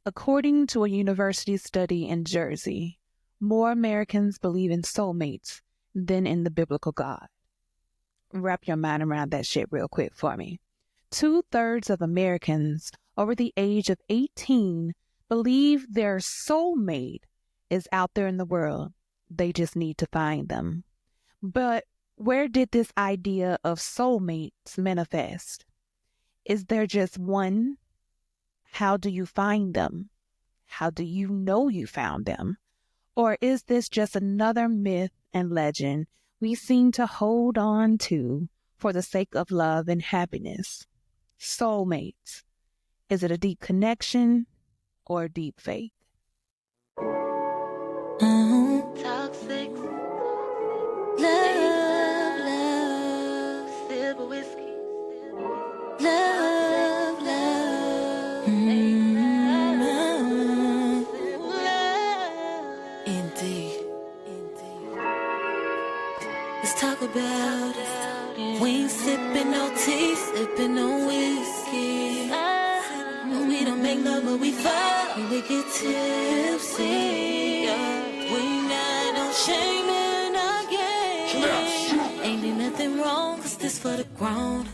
According to a university study in Jersey, more Americans believe in soulmates than in the biblical God. Wrap your mind around that shit real quick for me. 2/3 of Americans over the age of 18 believe their soulmate is out there in the world. They just need to find them. But where did this idea of soulmates manifest? Is there just one? How do you find them? How do you know you found them? Or is this just another myth and legend we seem to hold on to for the sake of love and happiness? Soulmates. Is it a deep connection or a deep faith? Toxic. Love, love. Sip of whiskey. Love, love. Indeed. Let's talk about it. We ain't sipping no tea, sipping no whiskey. We don't make love, but we fuck. We get tipsy. We not no shame in our game. Ain't nothing wrong, 'cause this for the ground.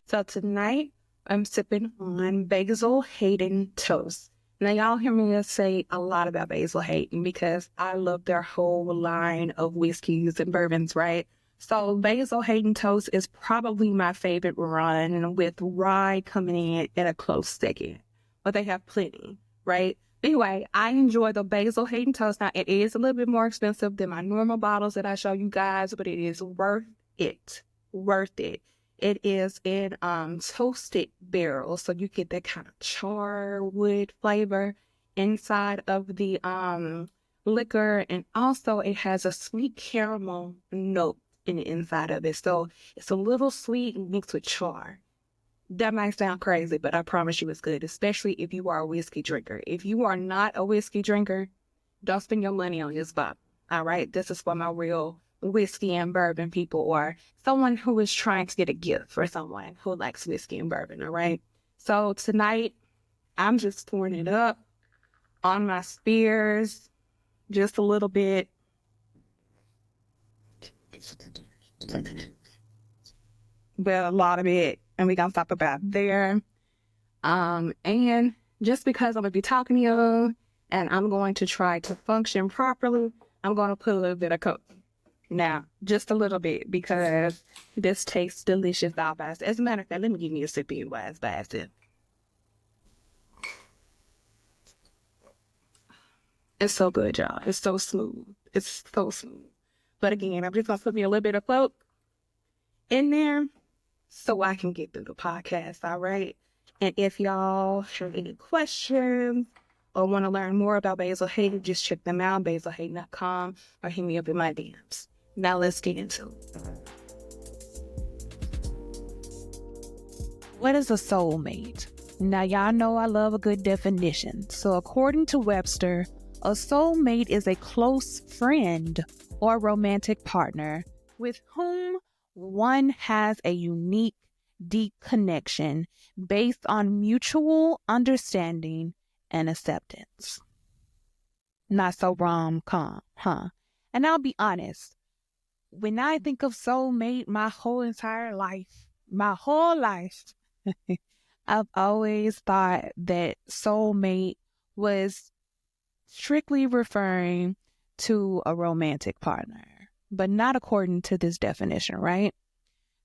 So tonight, I'm sipping on Basil Hayden toast. Now, y'all hear me say a lot about Basil Hayden because I love their whole line of whiskeys and bourbons, right? So Basil Hayden toast is probably my favorite run, with rye coming in at a close second. But they have plenty, right? Anyway, I enjoy the Basil Hayden toast. Now, it is a little bit more expensive than my normal bottles that I show you guys, but it is worth it. Worth it. It is in toasted barrels, so you get that kind of char wood flavor inside of the liquor, and also it has a sweet caramel note in the inside of it. So it's a little sweet mixed with char. That might sound crazy, but I promise you it's good, especially if you are a whiskey drinker. If you are not a whiskey drinker, don't spend your money on this bottle. All right, this is for my real whiskey and bourbon people, or someone who is trying to get a gift for someone who likes whiskey and bourbon. All right. So tonight, I'm just pouring it up on my spears, just a little bit. Well, a lot of it, and we're gonna stop about there. And just because I'm gonna be talking to you, and I'm going to try to function properly, I'm gonna put a little bit of Coke. Now, just a little bit, because this tastes delicious all by itself. As a matter of fact, let me give you a sip anyway, as by itself. It's so good, y'all. It's so smooth. It's so smooth. But again, I'm just gonna put me a little bit of Coke in there so I can get through the podcast, all right? And if y'all have any questions or want to learn more about Basil Hayden, just check them out, basilhayden.com, or hit me up in my DMs. Now let's get into it. What is a soulmate? Now, y'all know I love a good definition. So according to Webster, a soulmate is a close friend or romantic partner with whom one has a unique, deep connection based on mutual understanding and acceptance. Not so rom-com, huh? And I'll be honest, when I think of soulmate, my whole life, I've always thought that soulmate was strictly referring to a romantic partner, but not according to this definition, right?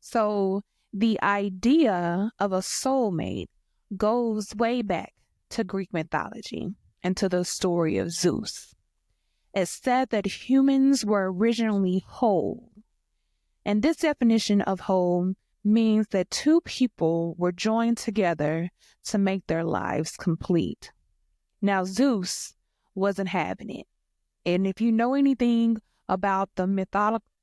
So the idea of a soulmate goes way back to Greek mythology and to the story of Zeus. It's said that humans were originally whole. And this definition of whole means that two people were joined together to make their lives complete. Now, Zeus wasn't having it. And if you know anything about the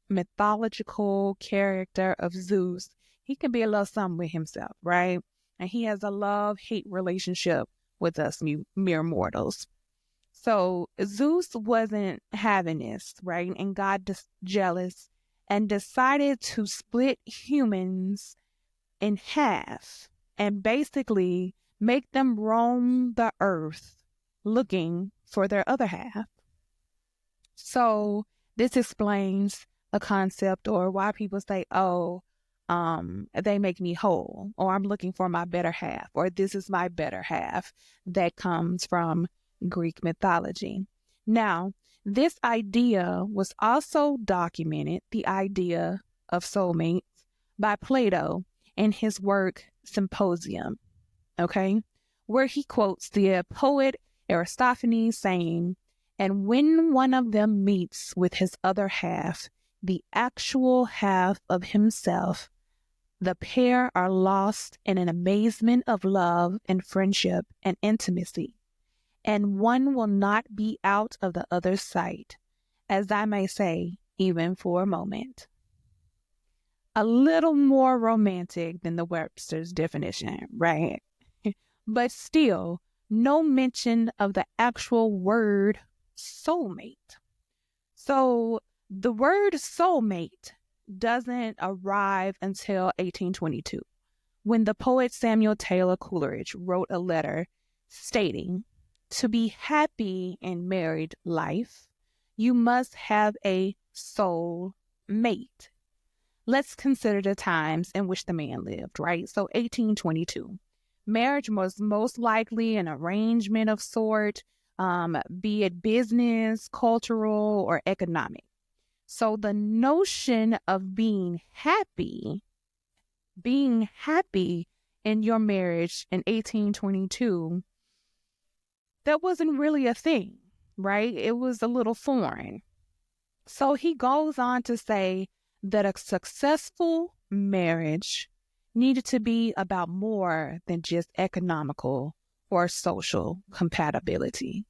mythological character of Zeus, he can be a little something with himself, right? And he has a love-hate relationship with us mere mortals. So Zeus wasn't having this, right? And got jealous and decided to split humans in half and basically make them roam the earth looking for their other half. So this explains a concept or why people say, oh, they make me whole, or I'm looking for my better half, or this is my better half. That comes from Greek mythology. Now, this idea was also documented, the idea of soulmates, by Plato in his work Symposium, okay, where he quotes the poet Aristophanes saying, and when one of them meets with his other half, the actual half of himself, the pair are lost in an amazement of love and friendship and intimacy, and one will not be out of the other's sight, as I may say, even for a moment. A little more romantic than the Webster's definition, right? But still, no mention of the actual word soulmate. So the word soulmate doesn't arrive until 1822, when the poet Samuel Taylor Coleridge wrote a letter stating, to be happy in married life, you must have a soul mate. Let's consider the times in which the man lived, right? So 1822. Marriage was most likely an arrangement of sort, be it business, cultural, or economic. So the notion of being happy in your marriage in 1822, that wasn't really a thing, right? It was a little foreign. So he goes on to say that a successful marriage needed to be about more than just economical or social compatibility.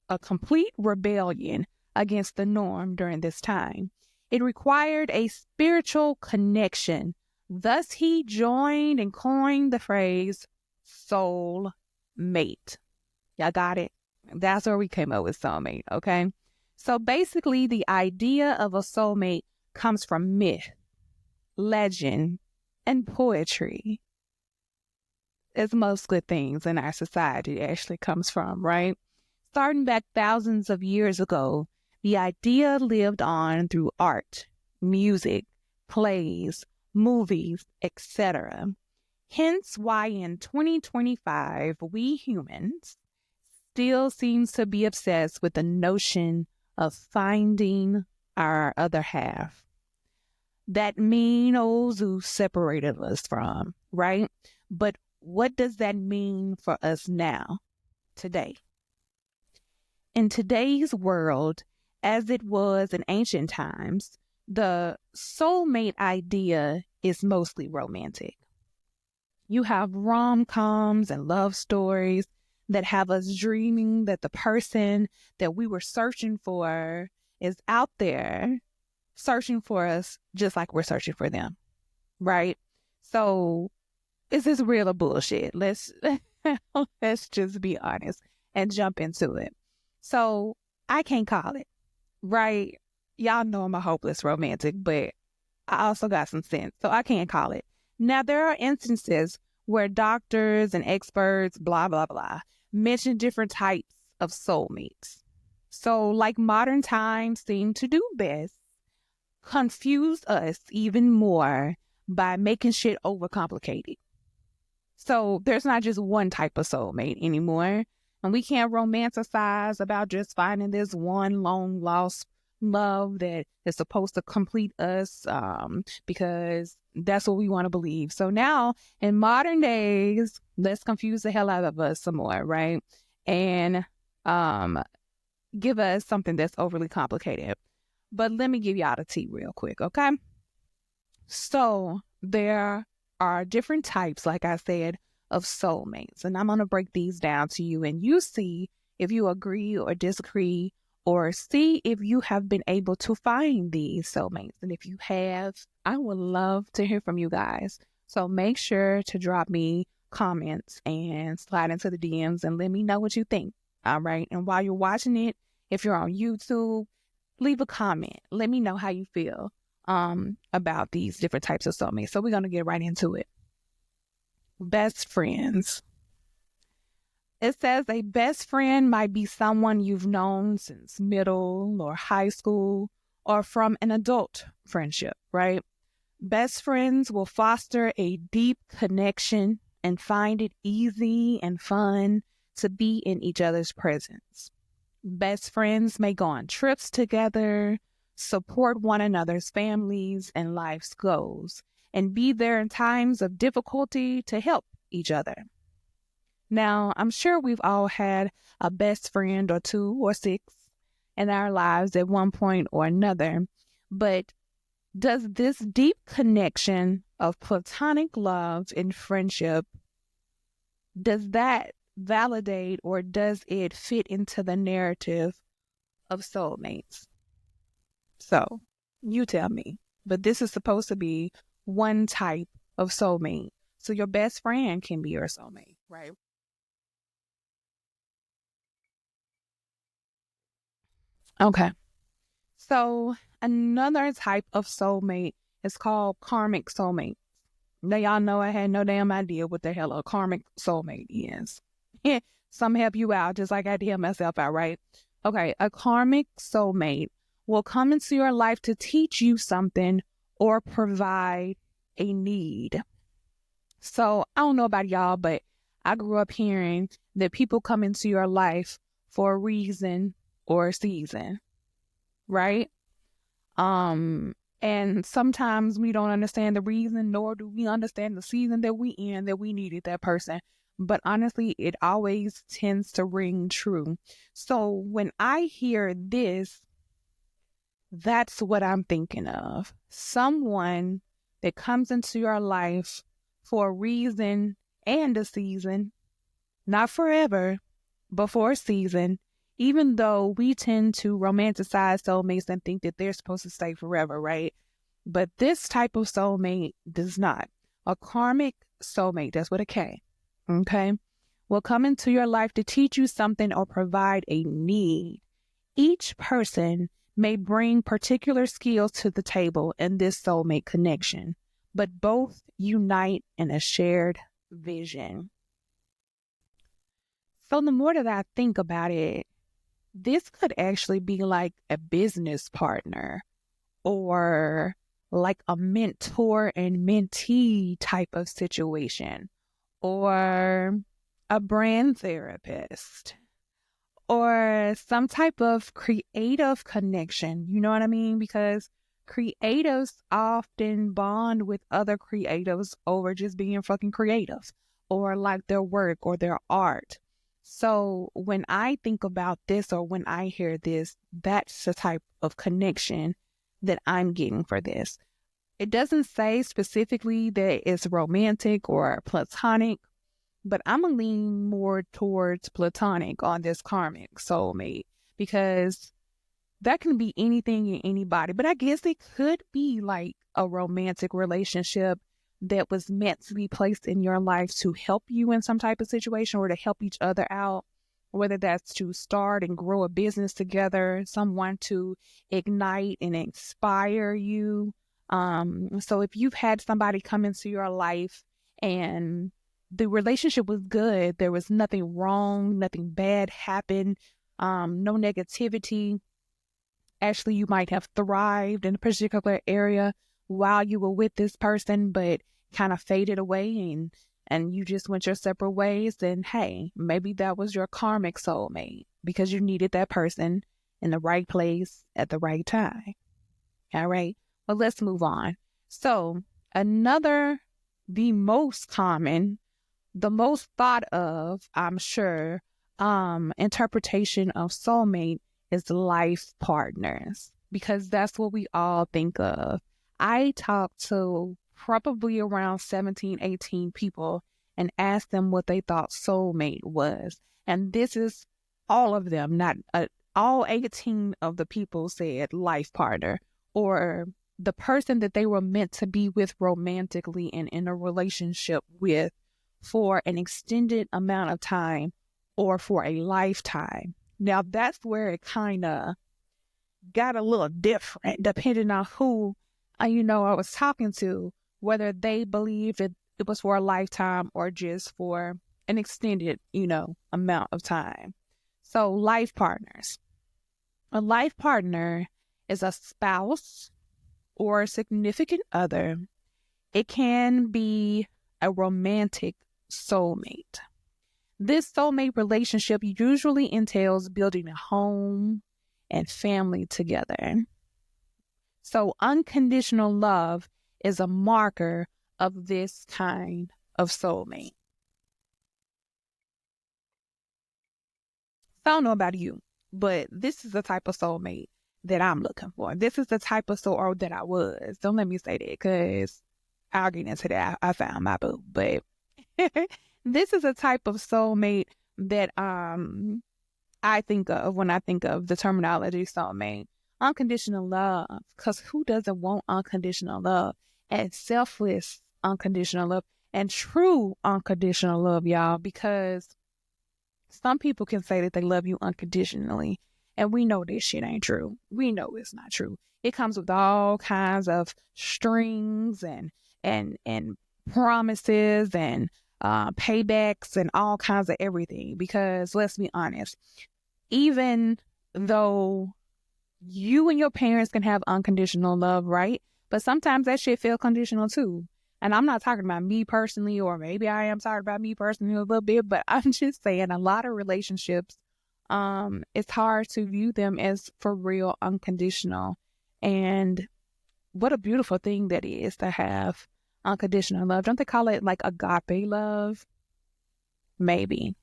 A complete rebellion against the norm during this time. It required a spiritual connection. Thus, he joined and coined the phrase soul mate. Y'all got it? That's where we came up with soulmate, okay? So basically, the idea of a soulmate comes from myth, legend, and poetry. As most good things in our society actually comes from, right? Starting back thousands of years ago, the idea lived on through art, music, plays, movies, etc. Hence why in 2025, we humans still seems to be obsessed with the notion of finding our other half. That mean old Zeus separated us from, right? But what does that mean for us now, today? In today's world, as it was in ancient times, the soulmate idea is mostly romantic. You have rom-coms and love stories that have us dreaming that the person that we were searching for is out there searching for us just like we're searching for them, right? So is this real or bullshit? Let's just be honest and jump into it. So I can't call it, right? Y'all know I'm a hopeless romantic, but I also got some sense, so I can't call it. Now, there are instances where doctors and experts, blah, blah, blah, mention different types of soulmates. So, like modern times seem to do best, confuse us even more by making shit overcomplicated. So, there's not just one type of soulmate anymore. And we can't romanticize about just finding this one long lost love that is supposed to complete us because that's what we want to believe. So now in modern days, let's confuse the hell out of us some more, right? And give us something that's overly complicated. But let me give y'all the tea real quick, okay? So there are different types, like I said, of soulmates. And I'm going to break these down to you and you see if you agree or disagree, or see if you have been able to find these soulmates. And if you have, I would love to hear from you guys. So make sure to drop me comments and slide into the DMs and let me know what you think. All right. And while you're watching it, if you're on YouTube, leave a comment. Let me know how you feel about these different types of soulmates. So we're going to get right into it. Best friends. It says a best friend might be someone you've known since middle or high school or from an adult friendship, right? Best friends will foster a deep connection and find it easy and fun to be in each other's presence. Best friends may go on trips together, support one another's families and life's goals, and be there in times of difficulty to help each other. Now, I'm sure we've all had a best friend or two or six in our lives at one point or another, but does this deep connection of platonic love and friendship, does that validate or does it fit into the narrative of soulmates? So, you tell me. But this is supposed to be one type of soulmate. So your best friend can be your soulmate, right? Okay. So another type of soulmate is called karmic soulmate. Now y'all know I had no damn idea what the hell a karmic soulmate is. Some help you out, just like I did myself out, right? Okay, a karmic soulmate will come into your life to teach you something or provide a need. So I don't know about y'all, but I grew up hearing that people come into your life for a reason or a season, right? Um, and sometimes we don't understand the reason, nor do we understand the season that we in that we needed that person. But honestly, it always tends to ring true. So when I hear this, that's what I'm thinking of. Someone that comes into your life for a reason and a season, not forever, but for a season, even though we tend to romanticize soulmates and think that they're supposed to stay forever, right? But this type of soulmate does not. A karmic soulmate, that's with a K, okay, will come into your life to teach you something or provide a need. Each person may bring particular skills to the table in this soulmate connection, but both unite in a shared vision. So the more that I think about it, this could actually be like a business partner or like a mentor and mentee type of situation or a brand therapist or some type of creative connection. You know what I mean? Because creatives often bond with other creatives over just being fucking creative or like their work or their art. So when I think about this or when I hear this, that's the type of connection that I'm getting for this. It doesn't say specifically that it's romantic or platonic, but I'm going to lean more towards platonic on this karmic soulmate because that can be anything and anybody. But I guess it could be like a romantic relationship that was meant to be placed in your life to help you in some type of situation or to help each other out, whether that's to start and grow a business together, someone to ignite and inspire you. So if you've had somebody come into your life and the relationship was good, there was nothing wrong, nothing bad happened, no negativity. Actually, you might have thrived in a particular area while you were with this person, but kind of faded away and you just went your separate ways, then hey, maybe that was your karmic soulmate because you needed that person in the right place at the right time. All right. Well, let's move on. So the most common, the most thought of, I'm sure, interpretation of soulmate is life partners, because that's what we all think of. I talked to probably around 17, 18 people and asked them what they thought soulmate was. And this is all of them, not all 18 of the people said life partner or the person that they were meant to be with romantically and in a relationship with for an extended amount of time or for a lifetime. Now, that's where it kind of got a little different depending on who, I was talking to, whether they believed it was for a lifetime or just for an extended, amount of time. So life partners. A life partner is a spouse or a significant other. It can be a romantic soulmate. This soulmate relationship usually entails building a home and family together. So unconditional love is a marker of this kind of soulmate. I don't know about you, but this is the type of soulmate that I'm looking for. This is the type of soul that I was. Don't let me say that, because I'll get into that. I found my boo, but this is a type of soulmate that I think of when I think of the terminology soulmate. Unconditional love, because who doesn't want unconditional love? And selfless unconditional love and true unconditional love, y'all, because some people can say that they love you unconditionally, and we know this shit ain't true. We know it's not true. It comes with all kinds of strings and promises and paybacks and all kinds of everything. Because let's be honest, even though you and your parents can have unconditional love, right? But sometimes that shit feel conditional too. And I'm not talking about me personally, or maybe I am talking about me personally a little bit, but I'm just saying a lot of relationships, it's hard to view them as for real unconditional. And what a beautiful thing that is to have unconditional love. Don't they call it like agape love? Maybe.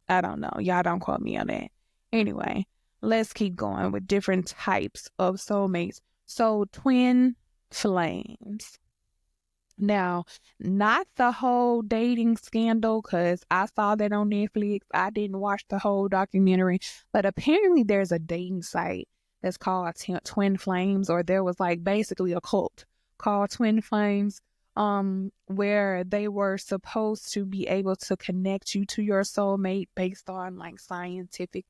I don't know. Y'all don't quote me on that. Anyway, let's keep going with different types of soulmates. So twin flames. Now, not the whole dating scandal, because I saw that on Netflix. I didn't watch the whole documentary, but apparently there's a dating site that's called Twin Flames, or there was like basically a cult called Twin Flames, where they were supposed to be able to connect you to your soulmate based on like scientific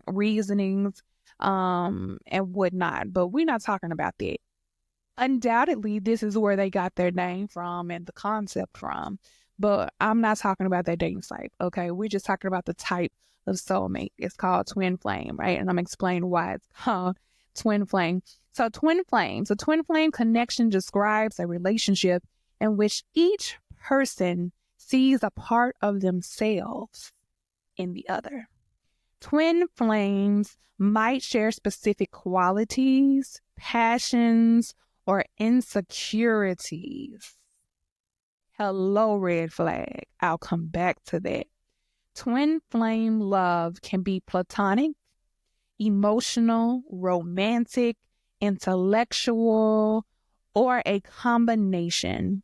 reasonings and whatnot. But we're not talking about that. Undoubtedly, this is where they got their name from and the concept from, but I'm not talking about that dating site, okay? We're just talking about the type of soulmate. It's called twin flame, right? And I'm explaining why it's called twin flame. So twin flames, a twin flame connection describes a relationship in which each person sees a part of themselves in the other. Twin flames might share specific qualities, passions, or insecurities. Hello, red flag. I'll come back to that. Twin flame love can be platonic, emotional, romantic, intellectual, or a combination.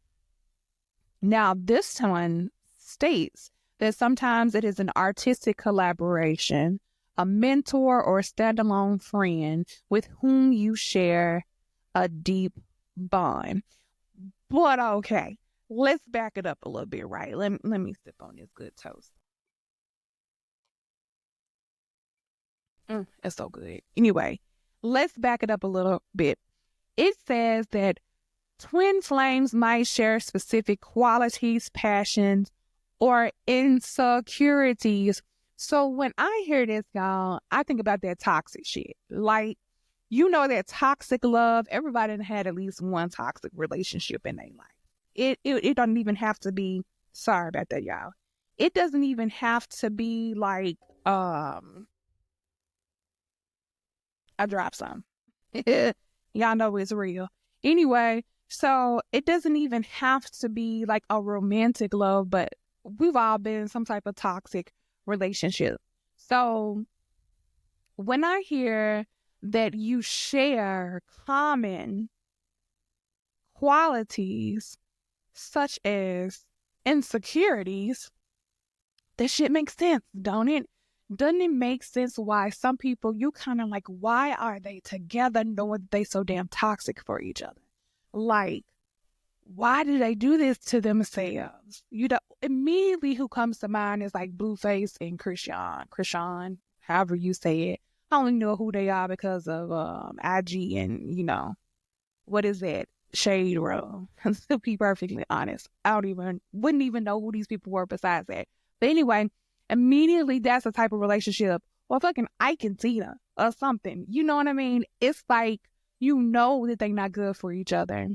Now, this one states that sometimes it is an artistic collaboration, a mentor or standalone friend with whom you share a deep bond. But okay, let's back it up a little bit, right? Let me sip on this good toast. It's so good. Anyway, let's back it up a little bit. It says that twin flames might share specific qualities, passions, or insecurities. So when I hear this, y'all, I think about that toxic shit. Like, that toxic love. Everybody had at least one toxic relationship in their life. It doesn't even have to be, sorry about that, y'all. It doesn't even have to be like, I dropped some. Y'all know it's real. Anyway, so it doesn't even have to be like a romantic love, but we've all been in some type of toxic relationship. So when I hear that you share common qualities such as insecurities, that shit makes sense, don't it? Doesn't it make sense why some people, you kind of like, why are they together knowing they so damn toxic for each other? Like, why do they do this to themselves? Immediately who comes to mind is like Blueface and Krishan, however you say it. I only know who they are because of IG and, what is that? shade room. To be perfectly honest, wouldn't even know who these people were besides that. But anyway, immediately that's the type of relationship, or fucking Ike and Tina or something. You know what I mean? It's like, you know that they're not good for each other.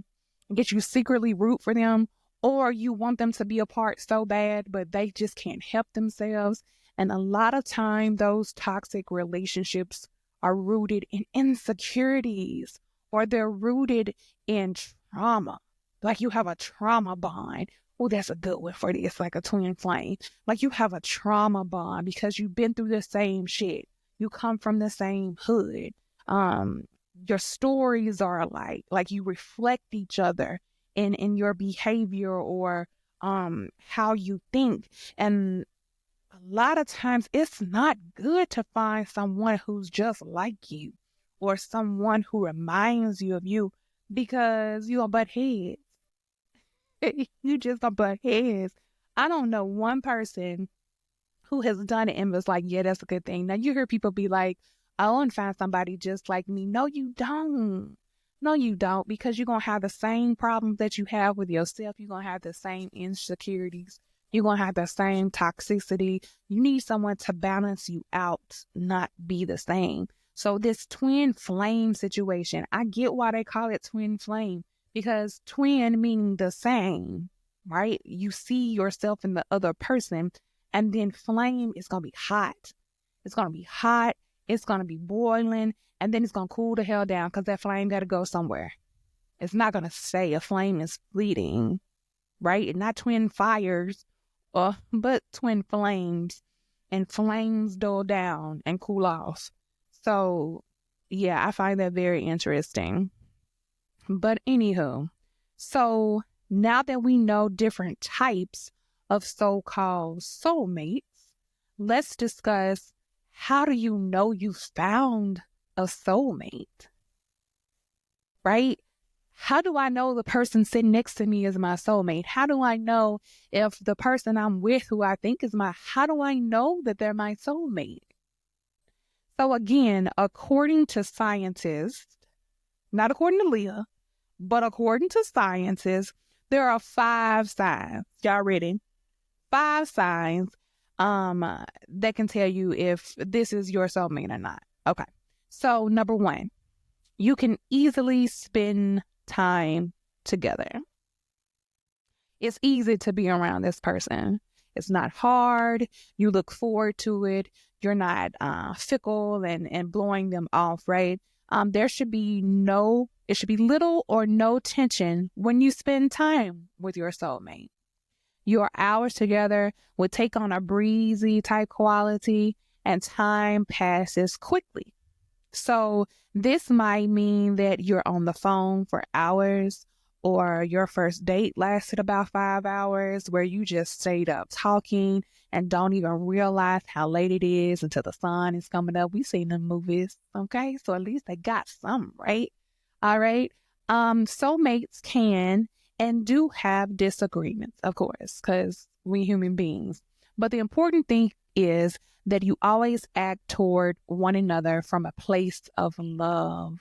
I guess you secretly root for them, or you want them to be apart so bad, but they just can't help themselves. And a lot of time, those toxic relationships are rooted in insecurities, or they're rooted in trauma. Like you have a trauma bond. Oh, that's a good one for this, like a twin flame. Like you have a trauma bond because you've been through the same shit. You come from the same hood. Your stories are alike. Like you reflect each other in your behavior, or how you think. And a lot of times it's not good to find someone who's just like you, or someone who reminds you of you, because you'll butt heads. You just gonna butt heads. I don't know one person who has done it and was like, yeah, that's a good thing. Now you hear people be like, I want to find somebody just like me. No, you don't. No, you don't, because you're going to have the same problems that you have with yourself. You're going to have the same insecurities. You're going to have the same toxicity. You need someone to balance you out, not be the same. So this twin flame situation, I get why they call it twin flame, because twin meaning the same, right? You see yourself in the other person. And then flame is going to be hot. It's going to be hot. It's going to be boiling. And then it's going to cool the hell down, because that flame got to go somewhere. It's not going to stay. A flame is fleeting, right? Not twin fires, but twin flames. And flames dull down and cool off. So, yeah, I find that very interesting. But anywho, so now that we know different types of so-called soulmates, let's discuss, how do you know you found a soulmate, right? How do I know the person sitting next to me is my soulmate? How do I know if the person I'm with, who I think is how do I know that they're my soulmate? So again, according to scientists, not according to Leah, but according to scientists, there are 5 signs. Y'all ready? 5 signs that can tell you if this is your soulmate or not. Okay. So number 1, you can easily spend time together. It's easy to be around this person. It's not hard. You look forward to it. You're not fickle and blowing them off, right? There should be little or no tension when you spend time with your soulmate. Your hours together will take on a breezy type quality, and time passes quickly. So this might mean that you're on the phone for hours, or your first date lasted about 5 hours, where you just stayed up talking and don't even realize how late it is until the sun is coming up. We've seen them movies, okay? So at least they got some, right? All right. Soulmates can and do have disagreements, of course, because we human beings. But the important thing is that you always act toward one another from a place of love.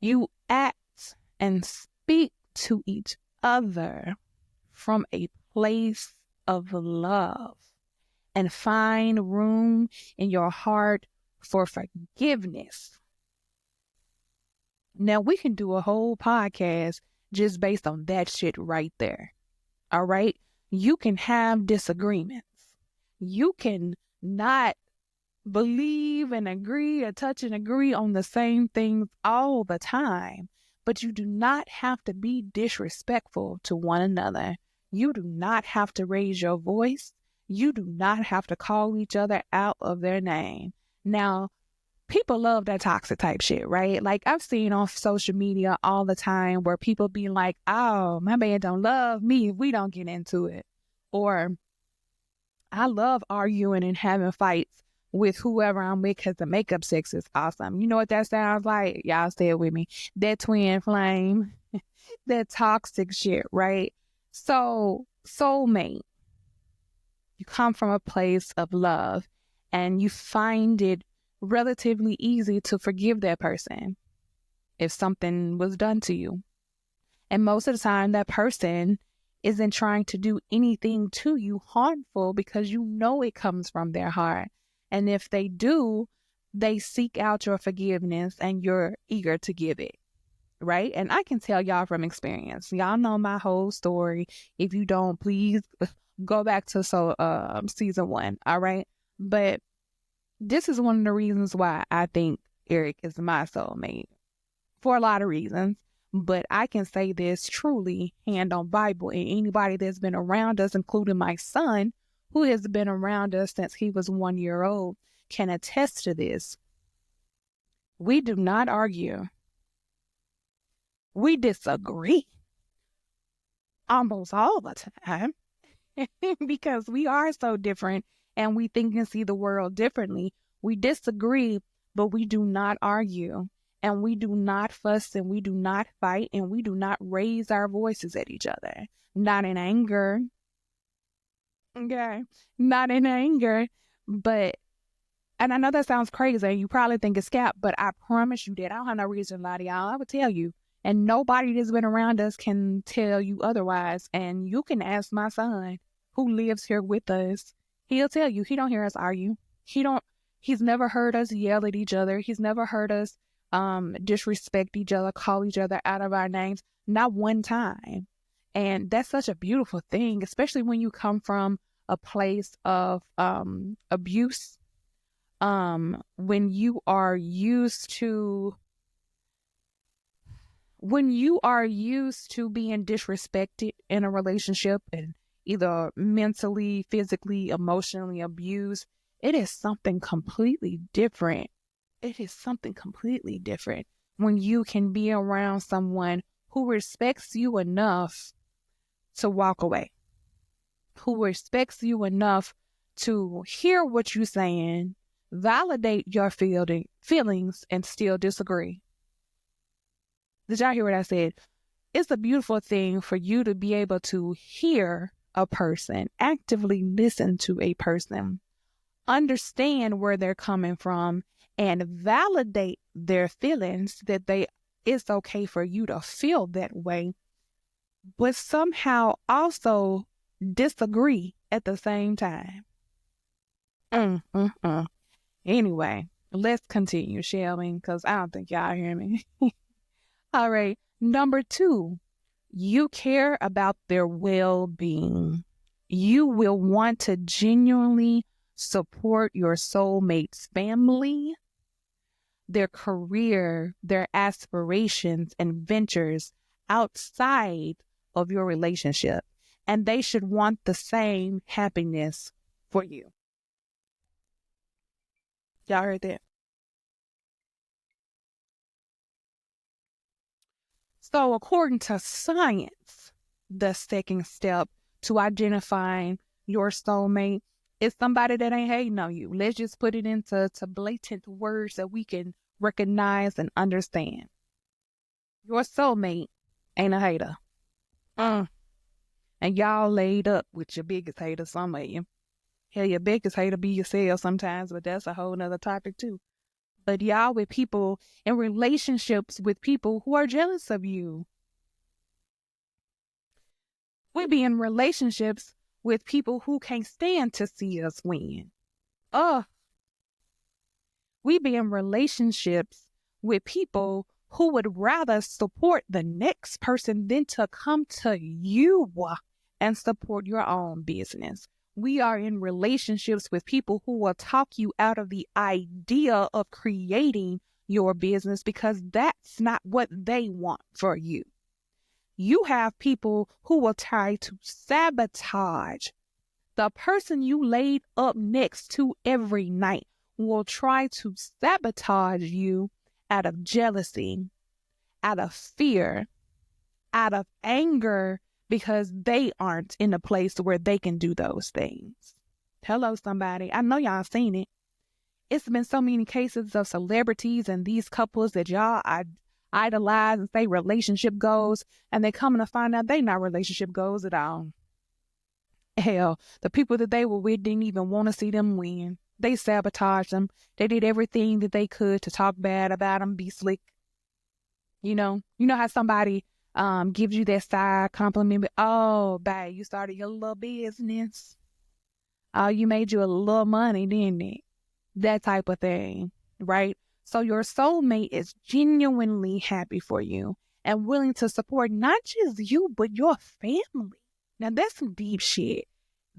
You act and speak to each other from a place of love, and find room in your heart for forgiveness. Now, we can do a whole podcast just based on that shit right there. All right? You can have disagreements. You can not believe and agree or touch and agree on the same things all the time, but you do not have to be disrespectful to one another. You do not have to raise your voice. You do not have to call each other out of their name. Now, people love that toxic type shit, right? Like I've seen on social media all the time where people be like, oh, my man don't love me if we don't get into it. Or I love arguing and having fights with whoever I'm with because the makeup sex is awesome. You know what that sounds like? Y'all stay with me. That twin flame, that toxic shit, right? So soulmate, you come from a place of love and you find it relatively easy to forgive that person. if something was done to you. And most of the time, that person isn't trying to do anything to you harmful because you know it comes from their heart. And if they do, they seek out your forgiveness and you're eager to give it, right? And I can tell y'all from experience. Y'all know my whole story. If you don't, please go back to season 1, all right? But this is one of the reasons why I think Eric is my soulmate, for a lot of reasons. But I can say this truly, hand on Bible, and anybody that's been around us, including my son, who has been around us since he was 1 year old, can attest to this. We do not argue. We disagree almost all the time because we are so different and we think and see the world differently. We disagree, but we do not argue, and we do not fuss, and we do not fight, and we do not raise our voices at each other. Not in anger. Okay. Not in anger, but, and I know that sounds crazy. You probably think it's cap, but I promise you that I don't have no reason to lie to y'all. I would tell you. And nobody that's been around us can tell you otherwise. And you can ask my son, who lives here with us. He'll tell you he don't hear us argue. He's never heard us yell at each other. He's never heard us disrespect each other, call each other out of our names. Not one time. And that's such a beautiful thing, especially when you come from a place of abuse. When you are used to being disrespected in a relationship and either mentally, physically, emotionally abused, it is something completely different. It is something completely different when you can be around someone who respects you enough to walk away, who respects you enough to hear what you're saying, validate your feelings, and still disagree. Did y'all hear what I said? It's a beautiful thing for you to be able to hear a person, actively listen to a person, understand where they're coming from, and validate their feelings, that it's okay for you to feel that way, but somehow also disagree at the same time. Anyway, let's continue, shall we? Because I don't think y'all hear me. All right. Number 2, you care about their well-being. You will want to genuinely support your soulmate's family, their career, their aspirations and ventures outside of your relationship. And they should want the same happiness for you. Y'all heard that? So according to science, the second step to identifying your soulmate is somebody that ain't hating on you. Let's just put it into blatant words that we can recognize and understand. Your soulmate ain't a hater. And y'all laid up with your biggest hater, some of you. Hell, your biggest hater be yourself sometimes, but that's a whole nother topic too. But y'all with people in relationships with people who are jealous of you. We be in relationships with people who can't stand to see us win. We be in relationships with people who would rather support the next person than to come to you and support your own business. We are in relationships with people who will talk you out of the idea of creating your business because that's not what they want for you. You have people who will try to sabotage the person you laid up next to every night, will try to sabotage you out of jealousy, out of fear, out of anger, because they aren't in a place where they can do those things. Hello, somebody. I know y'all seen it. It's been so many cases of celebrities and these couples that y'all idolize and say relationship goals, and they coming to find out they not relationship goals at all. Hell, the people that they were with didn't even want to see them win. They sabotaged them. They did everything that they could to talk bad about them, be slick. You know how somebody gives you that side compliment, but, oh, babe, you started your little business. Oh, you made you a little money, didn't it? That type of thing, right? So your soulmate is genuinely happy for you and willing to support not just you, but your family. Now, that's some deep shit.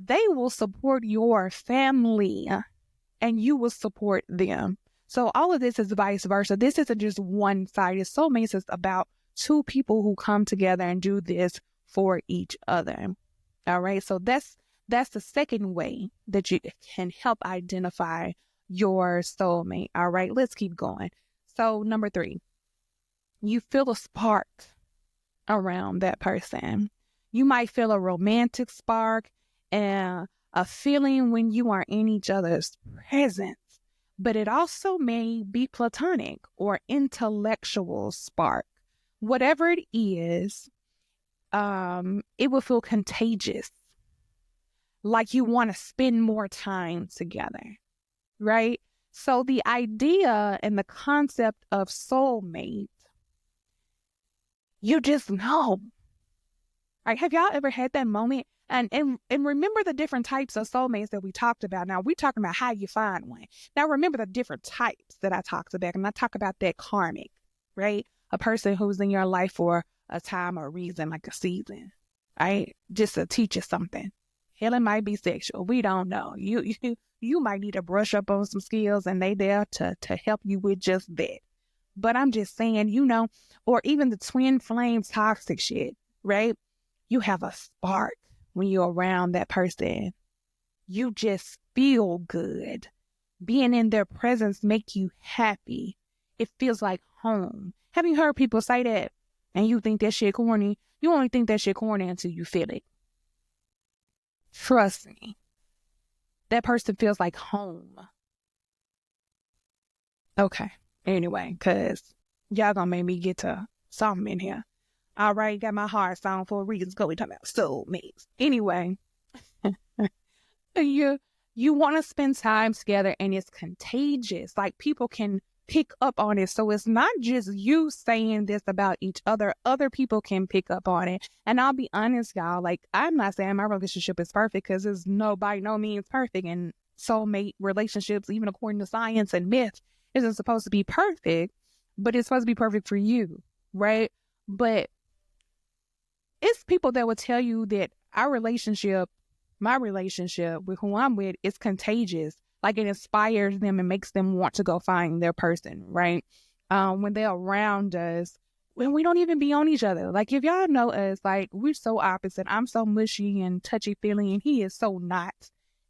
They will support your family and you will support them. So all of this is vice versa. This isn't just one-sided. Soulmates is about two people who come together and do this for each other. All right. So that's the second way that you can help identify your soulmate. All right. Let's keep going. So number 3, you feel a spark around that person. You might feel a romantic spark and a feeling when you are in each other's presence, but it also may be platonic or intellectual spark. Whatever it is, it will feel contagious, like you want to spend more time together, right? So the idea and the concept of soulmate, you just know. Right? Have y'all ever had that moment? And remember the different types of soulmates that we talked about. Now, we're talking about how you find one. Now, remember the different types that I talked about. And I talk about that karmic, right? A person who's in your life for a time or reason, like a season, right? Just to teach you something. Hell, it might be sexual. We don't know. You might need to brush up on some skills, and they there to help you with just that. But I'm just saying, or even the twin flame toxic shit, right? You have a spark when you're around that person. You just feel good. Being in their presence make you happy. It feels like home. Have you heard people say that? And you think that shit corny? You only think that shit corny until you feel it. Trust me. That person feels like home. Okay. Anyway, because y'all gonna make me get to something in here. All right, got my heart song for a reason. Go, we talking about soulmates. Anyway, you want to spend time together, and it's contagious. Like, people can pick up on it. So it's not just you saying this about each other. Other people can pick up on it. And I'll be honest, y'all. Like, I'm not saying my relationship is perfect, because it's by no means perfect. And soulmate relationships, even according to science and myth, isn't supposed to be perfect, but it's supposed to be perfect for you, right? But it's people that will tell you that my relationship with who I'm with, is contagious. Like, it inspires them and makes them want to go find their person, right? When they're around us, when we don't even be on each other. Like, if y'all know us, like, we're so opposite. I'm so mushy and touchy-feely, and he is so not.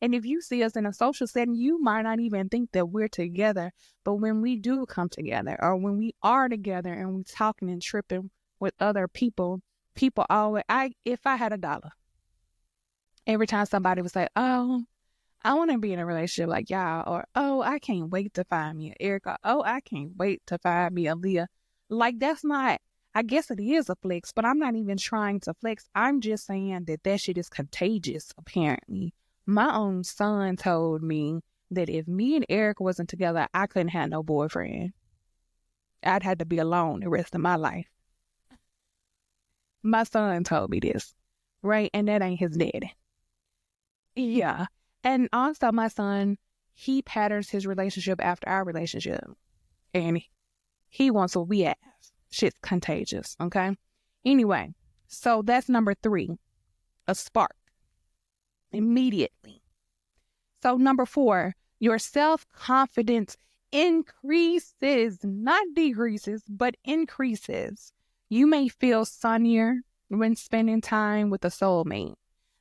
And if you see us in a social setting, you might not even think that we're together. But when we do come together, or when we are together and we're talking and tripping with other people always, if I had $1, every time somebody would say, oh, I want to be in a relationship like y'all, or, oh, I can't wait to find me an Erica, oh, I can't wait to find me a Leah. Like, that's not, I guess it is a flex, but I'm not even trying to flex. I'm just saying that shit is contagious, apparently. My own son told me that if me and Eric wasn't together, I couldn't have no boyfriend. I'd have to be alone the rest of my life. My son told me this, right? And that ain't his daddy. Yeah. And also, my son, he patterns his relationship after our relationship. And he wants what we have. Shit's contagious, okay? Anyway, so that's number 3, a spark. Immediately. So number 4, your self-confidence increases, not decreases, but increases. You may feel sunnier when spending time with a soulmate.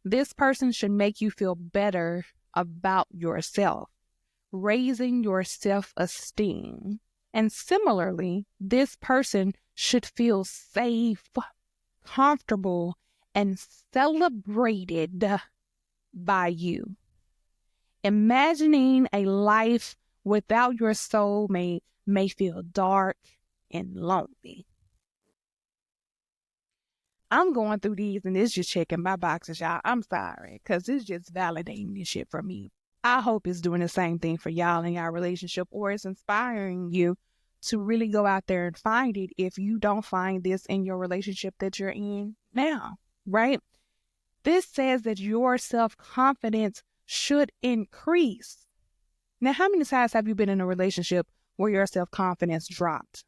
This person should make you feel better about yourself, raising your self-esteem. And similarly, this person should feel safe, comfortable, and celebrated by you. Imagining a life without your soulmate may feel dark and lonely. I'm going through these, and it's just checking my boxes, y'all. I'm sorry, because it's just validating this shit for me. I hope it's doing the same thing for y'all in y'all relationship, or it's inspiring you to really go out there and find it if you don't find this in your relationship that you're in now, right? This says that your self-confidence should increase. Now, how many times have you been in a relationship where your self-confidence dropped?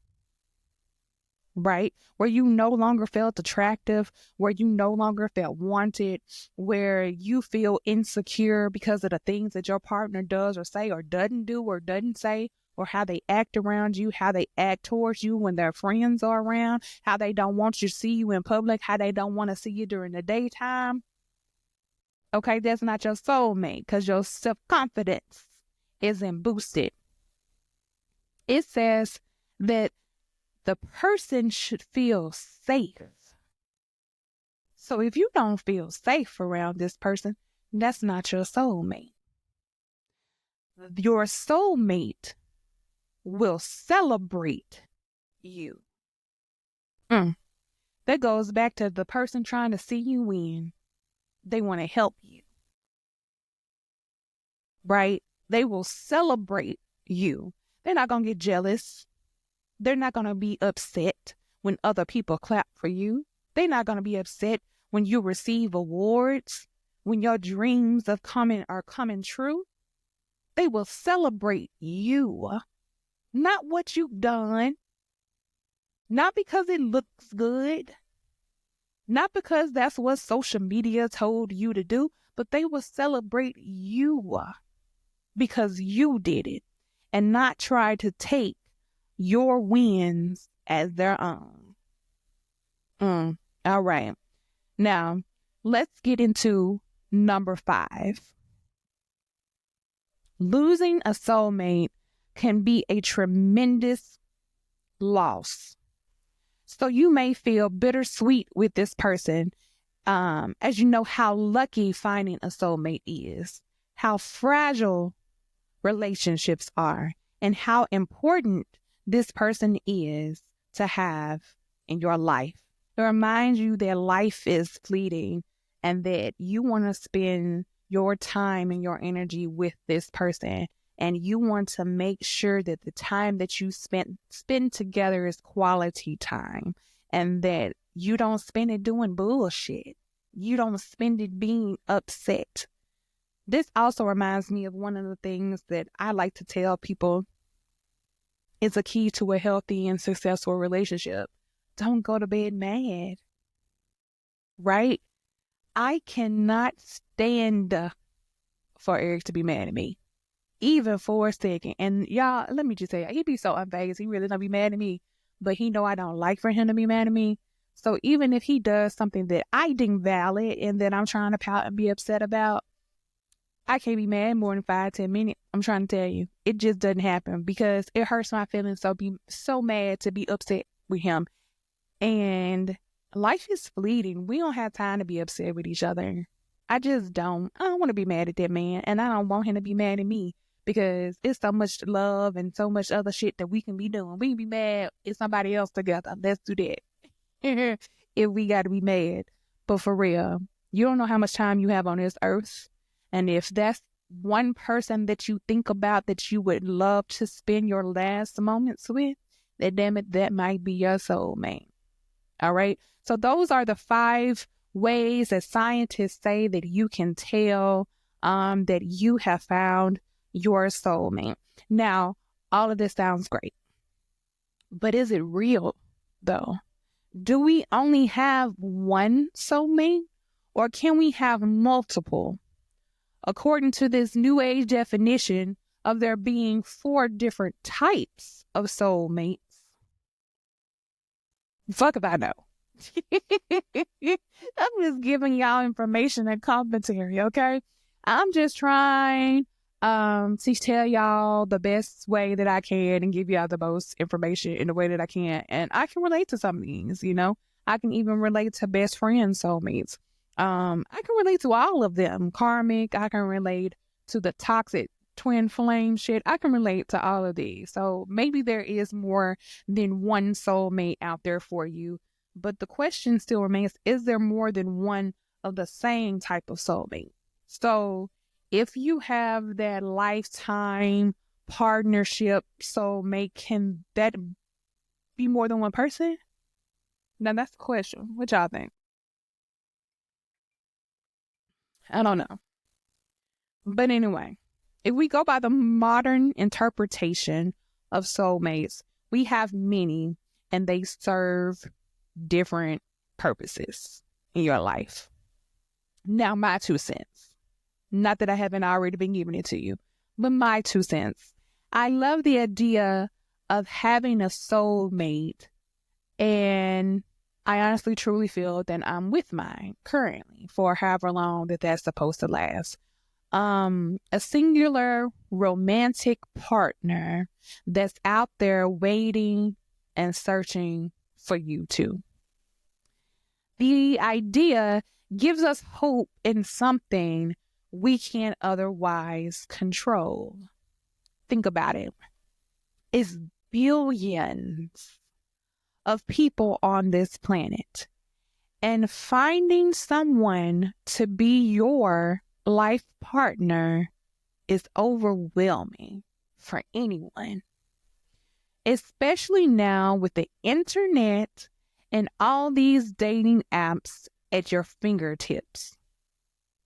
Right? Where you no longer felt attractive, where you no longer felt wanted, where you feel insecure because of the things that your partner does or say or doesn't do or doesn't say, or how they act around you, how they act towards you when their friends are around, how they don't want you to see you in public, how they don't want to see you during the daytime. Okay, that's not your soulmate because your self-confidence isn't boosted. It says that the person should feel safe. So if you don't feel safe around this person, that's not your soulmate. Your soulmate will celebrate you. That goes back to the person trying to see you win. They want to help you. Right? They will celebrate you. They're not going to get jealous. They're not going to be upset when other people clap for you. They're not going to be upset when you receive awards, when your dreams are coming true. They will celebrate you, not what you've done, not because it looks good, not because that's what social media told you to do, but they will celebrate you because you did it and not try to take your wins as their own. All right. Now, let's get into number 5. Losing a soulmate can be a tremendous loss. So you may feel bittersweet with this person, as you know how lucky finding a soulmate is, how fragile relationships are, and how important this person is to have in your life. It reminds you that life is fleeting and that you want to spend your time and your energy with this person. And you want to make sure that the time that you spend together is quality time and that you don't spend it doing bullshit. You don't spend it being upset. This also reminds me of one of the things that I like to tell people is a key to a healthy and successful relationship. Don't go to bed mad, right? I cannot stand for Eric to be mad at me, even for a second. And y'all, let me just say, he be so unfazed. He really don't be mad at me, but he know I don't like for him to be mad at me. So even if he does something that I deem valid and that I'm trying to pout and be upset about, I can't be mad more than 5-10 minutes. I'm trying to tell you, it just doesn't happen because it hurts my feelings. So be so mad to be upset with him. And life is fleeting. We don't have time to be upset with each other. I just don't. I don't want to be mad at that man, and I don't want him to be mad at me because it's so much love and so much other shit that we can be doing. We can be mad at somebody else together. Let's do that. If we got to be mad. But for real, you don't know how much time you have on this earth. And if that's one person that you think about that you would love to spend your last moments with, then damn it, that might be your soulmate. All right. So those are the 5 ways that scientists say that you can tell that you have found your soulmate. Now, all of this sounds great, but is it real though? Do we only have one soulmate or can we have multiple? According to this new age definition of there being 4 different types of soulmates. Fuck if I know. I'm just giving y'all information and commentary, okay? I'm just trying to tell y'all the best way that I can and give y'all the most information in the way that I can. And I can relate to some things, you know? I can even relate to best friend soulmates. I can relate to all of them. Karmic, I can relate to the toxic twin flame shit. I can relate to all of these. So maybe there is more than one soulmate out there for you. But the question still remains, is there more than one of the same type of soulmate? So if you have that lifetime partnership soulmate, can that be more than one person? Now that's the question. What y'all think? I don't know. But anyway, if we go by the modern interpretation of soulmates, we have many and they serve different purposes in your life. Now, my 2 cents. Not that I haven't already been giving it to you, but my 2 cents. I love the idea of having a soulmate, and I honestly truly feel that I'm with mine currently for however long that's supposed to last. A singular romantic partner that's out there waiting and searching for you too. The idea gives us hope in something we can't otherwise control. Think about it. It's billions of people on this planet, and finding someone to be your life partner is overwhelming for anyone, especially now with the internet and all these dating apps at your fingertips.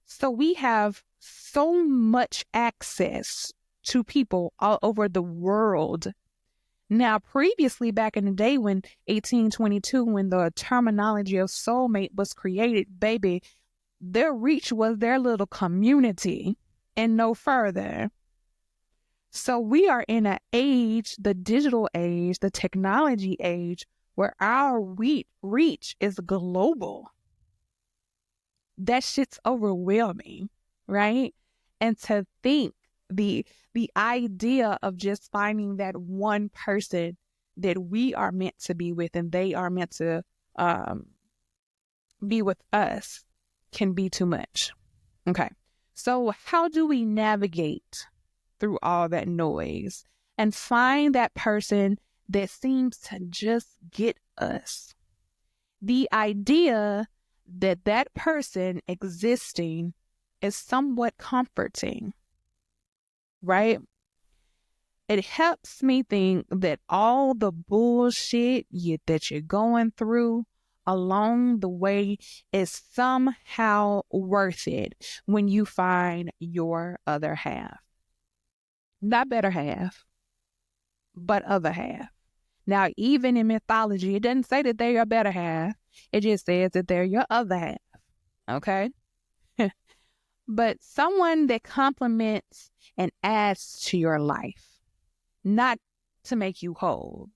So we have so much access to people all over the world. Now, previously, back in the day when 1822, when the terminology of soulmate was created, baby, their reach was their little community and no further. So we are in an age, the digital age, the technology age, where our reach is global. That shit's overwhelming, right? And to think the idea of just finding that one person that we are meant to be with and they are meant to be with us can be too much. Okay. So how do we navigate through all that noise and find that person that seems to just get us? The idea that person existing is somewhat comforting, right? It helps me think that all the bullshit that you're going through along the way is somehow worth it when you find your other half. Not better half, but other half. Now, even in mythology, it doesn't say that they're your better half. It just says that they're your other half. Okay? But someone that complements and adds to your life, not to make you whole.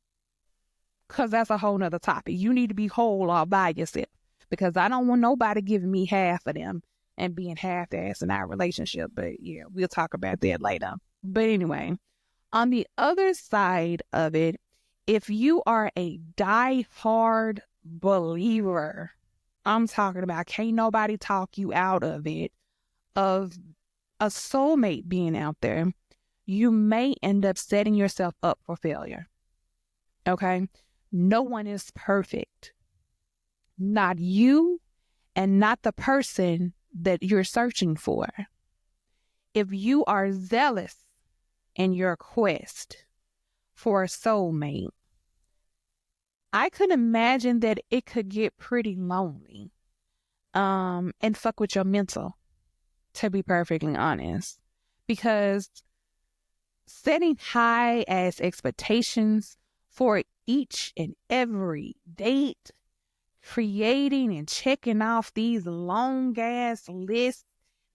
Because that's a whole nother topic. You need to be whole all by yourself. Because I don't want nobody giving me half of them and being half-assed in our relationship. But yeah, we'll talk about that later. But anyway, on the other side of it, if you are a die-hard believer, I'm talking about can't nobody talk you out of it, of a soulmate being out there, you may end up setting yourself up for failure. Okay? No one is perfect. Not you and not the person that you're searching for. If you are zealous in your quest for a soulmate, I could imagine that it could get pretty lonely and fuck with your mental, to be perfectly honest. Because setting high as expectations for each and every date, creating and checking off these long ass lists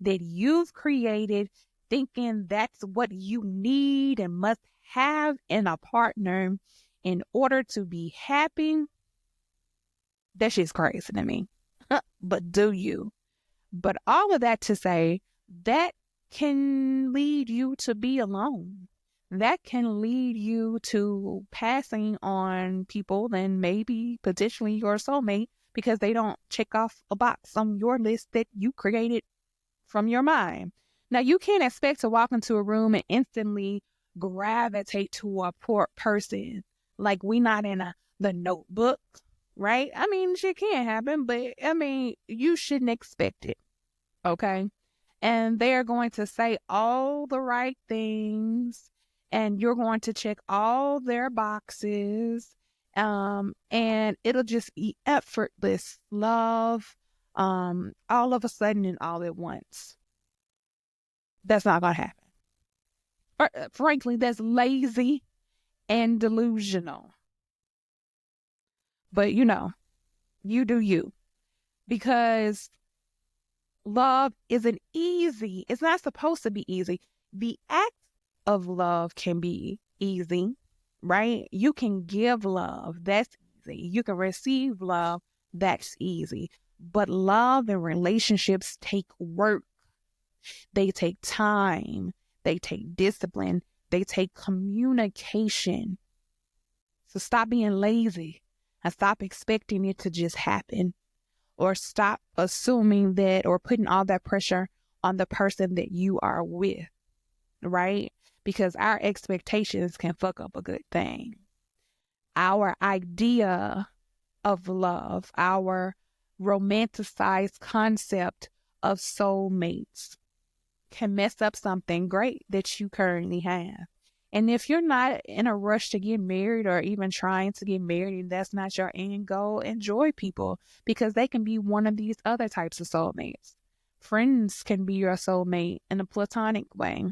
that you've created, thinking that's what you need and must have in a partner in order to be happy, that shit's crazy to me. But do you? But all of that to say, that can lead you to be alone. That can lead you to passing on people and maybe potentially your soulmate because they don't check off a box on your list that you created from your mind. Now, you can't expect to walk into a room and instantly gravitate to a poor person. Like we not in the Notebook, right? I mean, shit can happen, but I mean, you shouldn't expect it, okay? And they are going to say all the right things and you're going to check all their boxes, and it'll just be effortless love, all of a sudden and all at once. That's not going to happen. Or, frankly, that's lazy and delusional. But you do you, because love isn't easy. It's not supposed to be easy. The act of love can be easy, right? You can give love. That's easy. You can receive love. That's easy. But love and relationships take work. They take time. They take discipline. They take communication. So stop being lazy and stop expecting it to just happen, or stop assuming that or putting all that pressure on the person that you are with, right? Because our expectations can fuck up a good thing. Our idea of love, our romanticized concept of soulmates can mess up something great that you currently have. And if you're not in a rush to get married or even trying to get married, and that's not your end goal, enjoy people, because they can be one of these other types of soulmates. Friends can be your soulmate in a platonic way.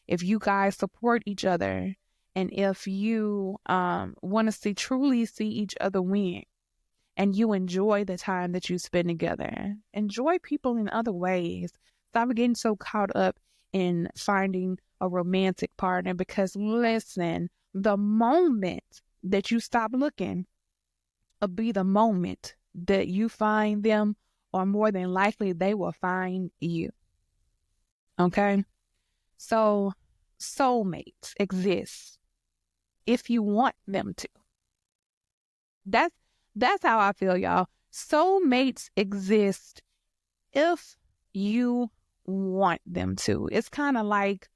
If you guys support each other, and if you want to truly see each other win, and you enjoy the time that you spend together, enjoy people in other ways. Stop getting so caught up in finding a romantic partner, because listen, the moment that you stop looking will be the moment that you find them, or more than likely they will find you. Okay? So soulmates exist if you want them to. That's how I feel, y'all. Soulmates exist if you want them to. It's kind of like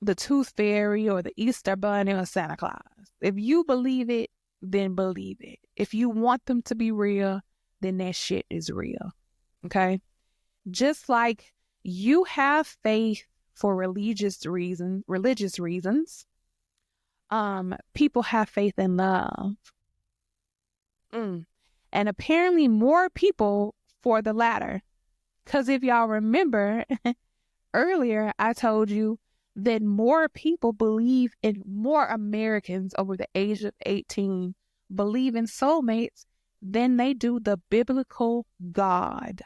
the Tooth Fairy or the Easter Bunny or Santa Claus. If you believe it, then believe it. If you want them to be real, then that shit is real. Okay? Just like you have faith for religious reasons, people have faith in love. And apparently more people for the latter. Because if y'all remember, earlier I told you that more Americans over the age of 18 believe in soulmates than they do the biblical God.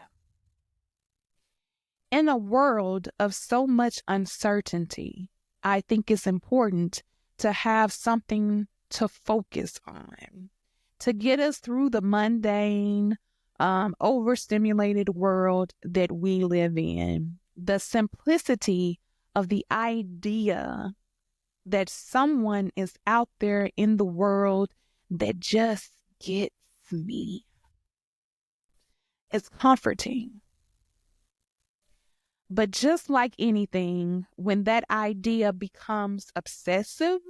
In a world of so much uncertainty, I think it's important to have something to focus on, to get us through the mundane, overstimulated world that we live in. The simplicity of the idea that someone is out there in the world that just gets me. It's comforting. But just like anything, when that idea becomes obsessive,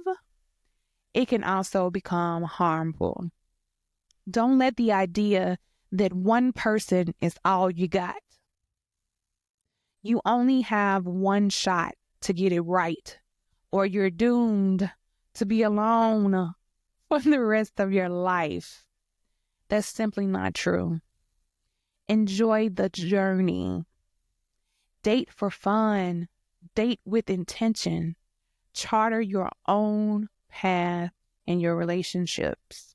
it can also become harmful. Don't let the idea that one person is all you got. You only have one shot to get it right, or you're doomed to be alone for the rest of your life. That's simply not true. Enjoy the journey. Date for fun. Date with intention. Charter your own path in your relationships.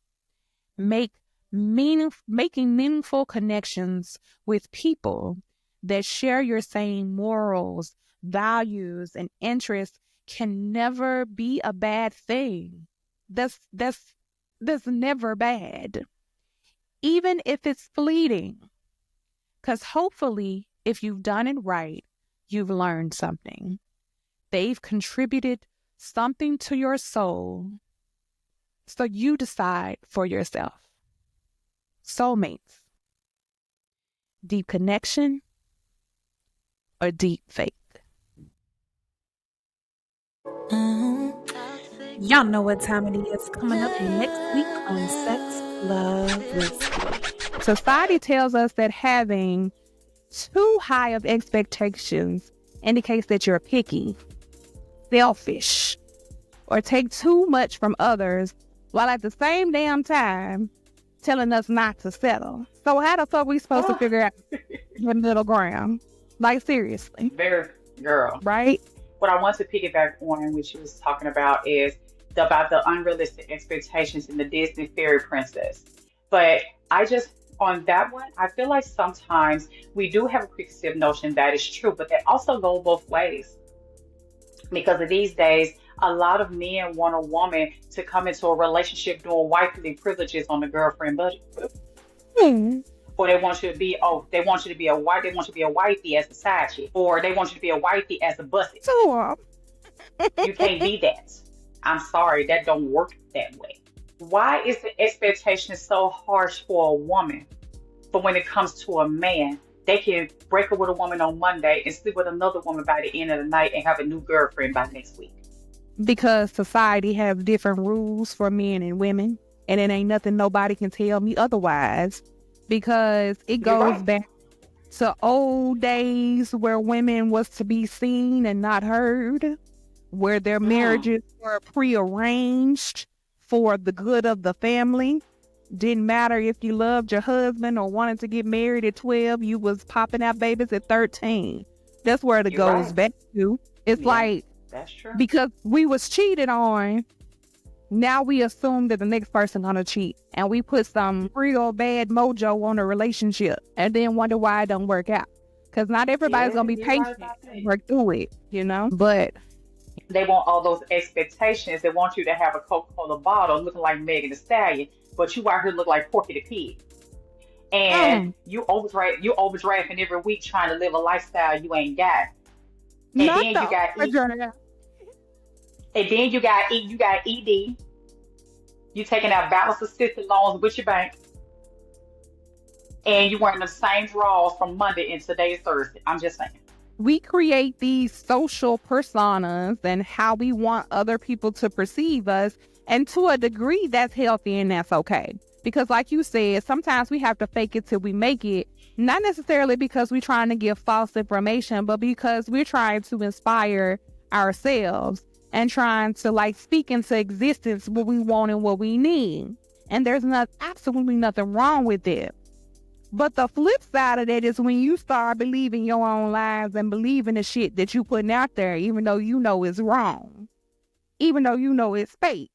Making meaningful connections with people that share your same morals, values, and interests can never be a bad thing. That's never bad, even if it's fleeting. Because hopefully, if you've done it right, you've learned something. They've contributed something to your soul. So you decide for yourself. Soulmates. Deep connection or deep faith? Y'all know what time it is. Coming up next week on Sex.Love.Whiskey. Society tells us that having too high of expectations indicates that you're picky, selfish, or take too much from others, while at the same damn time telling us not to settle. So how the fuck we supposed to figure out the middle ground? Like, seriously. Very girl. Right? What I want to piggyback on, which you was talking about, is about the unrealistic expectations in the Disney fairy princess. But I just on that one, I feel like sometimes we do have a preconceived notion that is true, but they also go both ways. Because of these days, a lot of men want a woman to come into a relationship doing wifely privileges on the girlfriend budget. Hmm. Or they want you to be, they want you to be a wife, they want you to be a wifey as a side chick, or they want you to be a wifey as a bussy. So, You can't be that. I'm sorry, that don't work that way. Why is the expectation so harsh for a woman? But when it comes to a man, they can break up with a woman on Monday and sleep with another woman by the end of the night and have a new girlfriend by next week. because society has different rules for men and women, and it ain't nothing nobody can tell me otherwise, because it You're goes right. back to old days where women was to be seen and not heard, where their marriages were prearranged for the good of the family. Didn't matter if you loved your husband or wanted to get married at 12, you was popping out babies at 13. That's where it You're goes right. back to. It's Yeah. like, That's true. because we was cheated on, now we assume that the next person gonna cheat, and we put some real bad mojo on a relationship and then wonder why it don't work out, because not everybody's Yeah, gonna be you're right patient about that. and work through it, you know. But They want all those expectations. They want you to have a Coca-Cola bottle looking like Megan Thee Stallion, but you out here look like Porky the Pig. And you overdrafting every week trying to live a lifestyle you ain't got. And not then the you got overdraft. and then you got ED. You taking out balance assisted loans with your bank, and you wearing the same drawers from Monday and today's Thursday. I'm just saying. We create these social personas and how we want other people to perceive us. And to a degree, that's healthy and that's okay. Because like you said, sometimes we have to fake it till we make it. Not necessarily because we're trying to give false information, but because we're trying to inspire ourselves and trying to like speak into existence what we want and what we need. And there's absolutely nothing wrong with it. But the flip side of that is when you start believing your own lies and believing the shit that you putting out there, even though you know it's wrong, even though you know it's fake.